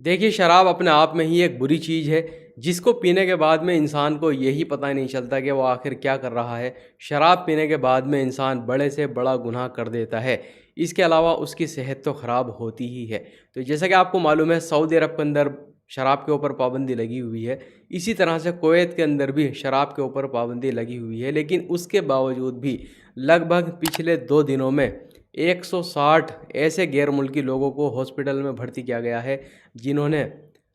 देखिए, शराब अपने आप में ही एक बुरी चीज़ है, जिसको पीने के बाद में इंसान को यही पता नहीं चलता कि वो आखिर क्या कर रहा है। शराब पीने के बाद में इंसान बड़े से बड़ा गुनाह कर देता है। इसके अलावा उसकी सेहत तो ख़राब होती ही है। तो जैसा कि आपको मालूम है, सऊदी अरब के अंदर शराब के ऊपर पाबंदी लगी हुई है। इसी तरह से कुवैत के अंदर भी शराब के ऊपर पाबंदी लगी हुई है, लेकिन उसके बावजूद भी लगभग पिछले 2 दिनों में 160 ऐसे गैर मुल्की लोगों को हॉस्पिटल में भर्ती किया गया है, जिन्होंने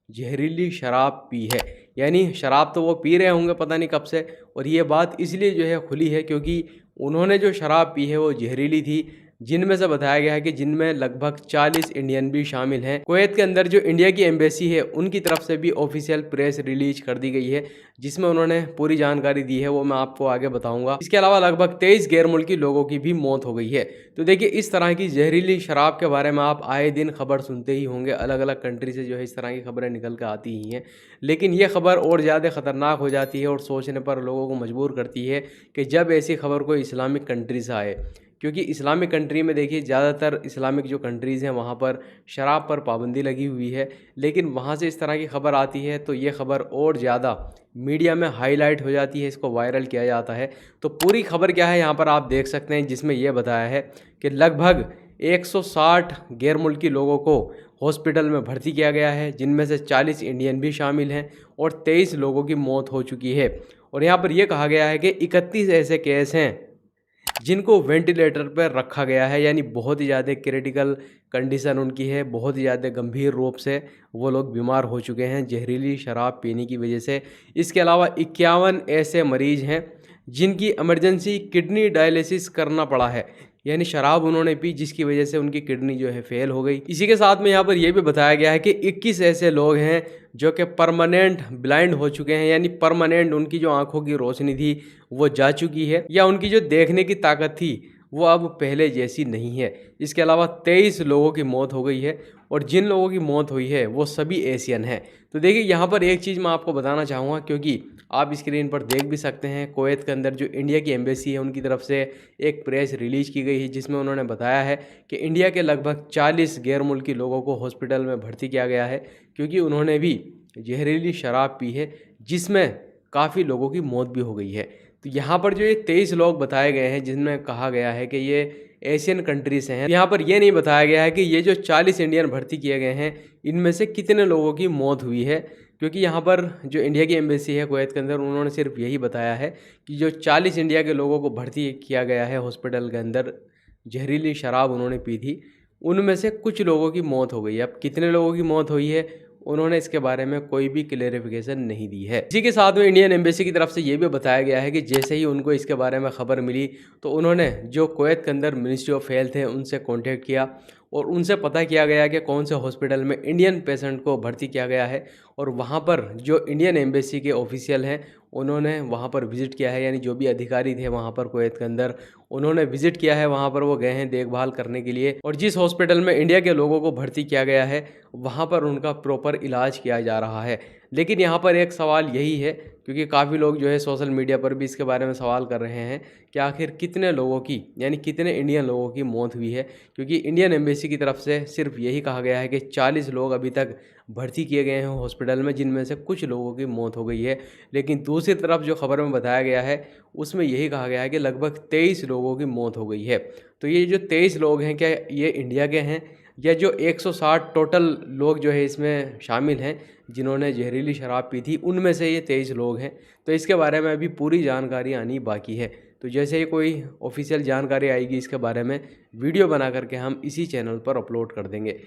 जहरीली शराब पी है। यानी शराब तो वो पी रहे होंगे पता नहीं कब से, और ये बात इसलिए जो है खुली है क्योंकि उन्होंने जो शराब पी है वो जहरीली थी, जिनमें से बताया गया है कि जिनमें लगभग 40 इंडियन भी शामिल हैं। कुवैत के अंदर जो इंडिया की एम्बेसी है, उनकी तरफ से भी ऑफिशियल प्रेस रिलीज कर दी गई है, जिसमें उन्होंने पूरी जानकारी दी है, वो मैं आपको आगे बताऊंगा। इसके अलावा लगभग 23 गैर मुल्की लोगों की भी मौत हो गई है। तो देखिए, इस तरह की जहरीली शराब के बारे में आप आए दिन खबर सुनते ही होंगे। अलग अलग कंट्री से जो है इस तरह की खबरें निकल कर आती ही हैं, लेकिन ये खबर और ज़्यादा ख़तरनाक हो जाती है और सोचने पर लोगों को मजबूर करती है कि जब ऐसी खबर कोई इस्लामिक कंट्री से आए, क्योंकि इस्लामिक कंट्री में देखिए ज़्यादातर इस्लामिक जो कंट्रीज़ हैं वहाँ पर शराब पर पाबंदी लगी हुई है, लेकिन वहाँ से इस तरह की खबर आती है तो ये खबर और ज़्यादा मीडिया में हाईलाइट हो जाती है, इसको वायरल किया जाता है। तो पूरी खबर क्या है यहाँ पर आप देख सकते हैं, जिसमें यह बताया है कि लगभग 160 गैर मुल्की लोगों को हॉस्पिटल में भर्ती किया गया है, जिनमें से 40 इंडियन भी शामिल हैं और 23 लोगों की मौत हो चुकी है। और यहाँ पर यह कहा गया है कि 31 ऐसे केस हैं जिनको वेंटिलेटर पर रखा गया है, यानी बहुत ही ज़्यादा क्रिटिकल कंडीशन उनकी है, बहुत ही ज़्यादा गंभीर रूप से वो लोग बीमार हो चुके हैं जहरीली शराब पीने की वजह से। इसके अलावा 51 ऐसे मरीज़ हैं जिनकी इमरजेंसी किडनी डायलिसिस करना पड़ा है, यानी शराब उन्होंने पी जिसकी वजह से उनकी किडनी जो है फेल हो गई। इसी के साथ में यहाँ पर यह भी बताया गया है कि 21 ऐसे लोग हैं जो कि परमानेंट ब्लाइंड हो चुके हैं, यानी परमानेंट उनकी जो आंखों की रोशनी थी वो जा चुकी है, या उनकी जो देखने की ताकत थी वो अब पहले जैसी नहीं है। इसके अलावा 23 लोगों की मौत हो गई है, और जिन लोगों की मौत हुई है वो सभी एशियन हैं। तो देखिए, यहाँ पर एक चीज़ मैं आपको बताना चाहूँगा, क्योंकि आप स्क्रीन पर देख भी सकते हैं, कुवैत के अंदर जो इंडिया की एम्बेसी है उनकी तरफ से एक प्रेस रिलीज की गई है, जिसमें उन्होंने बताया है कि इंडिया के लगभग 40 गैर मुल्की लोगों को हॉस्पिटल में भर्ती किया गया है, क्योंकि उन्होंने भी जहरीली शराब पी है, जिसमें काफ़ी लोगों की मौत भी हो गई है। तो यहाँ पर जो ये 23 लोग बताए गए हैं, जिनमें कहा गया है कि ये एशियन कंट्री से हैं, यहाँ पर यह नहीं बताया गया है कि ये जो 40 इंडियन भर्ती किए गए हैं इनमें से कितने लोगों की मौत हुई है, क्योंकि यहाँ पर जो इंडिया की एम्बेसी है कुवैत के अंदर, उन्होंने सिर्फ यही बताया है कि जो 40 इंडिया के लोगों को भर्ती किया गया है हॉस्पिटल के अंदर, जहरीली शराब उन्होंने पी थी, उनमें से कुछ लोगों की मौत हो गई है। अब कितने लोगों की मौत हुई है उन्होंने इसके बारे में कोई भी क्लेरिफिकेशन नहीं दी है। इसी के साथ में इंडियन एम्बेसी की तरफ से ये भी बताया गया है कि जैसे ही उनको इसके बारे में खबर मिली तो उन्होंने जो कुवैत के अंदर मिनिस्ट्री ऑफ हेल्थ है उनसे कांटेक्ट किया और उनसे पता किया गया कि कौन से हॉस्पिटल में इंडियन पेशेंट को भर्ती किया गया है, और वहाँ पर जो इंडियन एम्बेसी के ऑफिशियल हैं उन्होंने वहाँ पर विज़िट किया है, यानी जो भी अधिकारी थे वहाँ पर कुवैत के अंदर उन्होंने विज़िट किया है, वहाँ पर वो गए हैं देखभाल करने के लिए, और जिस हॉस्पिटल में इंडिया के लोगों को भर्ती किया गया है वहाँ पर उनका प्रॉपर इलाज किया जा रहा है। लेकिन यहाँ पर एक सवाल यही है, क्योंकि काफ़ी लोग जो है सोशल मीडिया पर भी इसके बारे में सवाल कर रहे हैं कि आखिर कितने लोगों की, यानी कितने इंडियन लोगों की मौत हुई है, क्योंकि इंडियन एम्बेसी की तरफ से सिर्फ यही कहा गया है कि 40 लोग अभी तक भर्ती किए गए हैं हॉस्पिटल में, जिनमें से कुछ लोगों की मौत हो गई है। लेकिन दूसरी तरफ जो खबर में बताया गया है उसमें यही कहा गया है कि लगभग 23 लोगों की मौत हो गई है। तो ये जो 23 लोग हैं, क्या ये इंडिया के हैं, या जो 160 टोटल लोग जो है इसमें शामिल हैं जिन्होंने जहरीली शराब पी थी, उनमें से ये 23 लोग हैं? तो इसके बारे में अभी पूरी जानकारी आनी बाकी है। तो जैसे ही कोई ऑफिशियल जानकारी आएगी इसके बारे में वीडियो बना करके हम इसी चैनल पर अपलोड कर देंगे।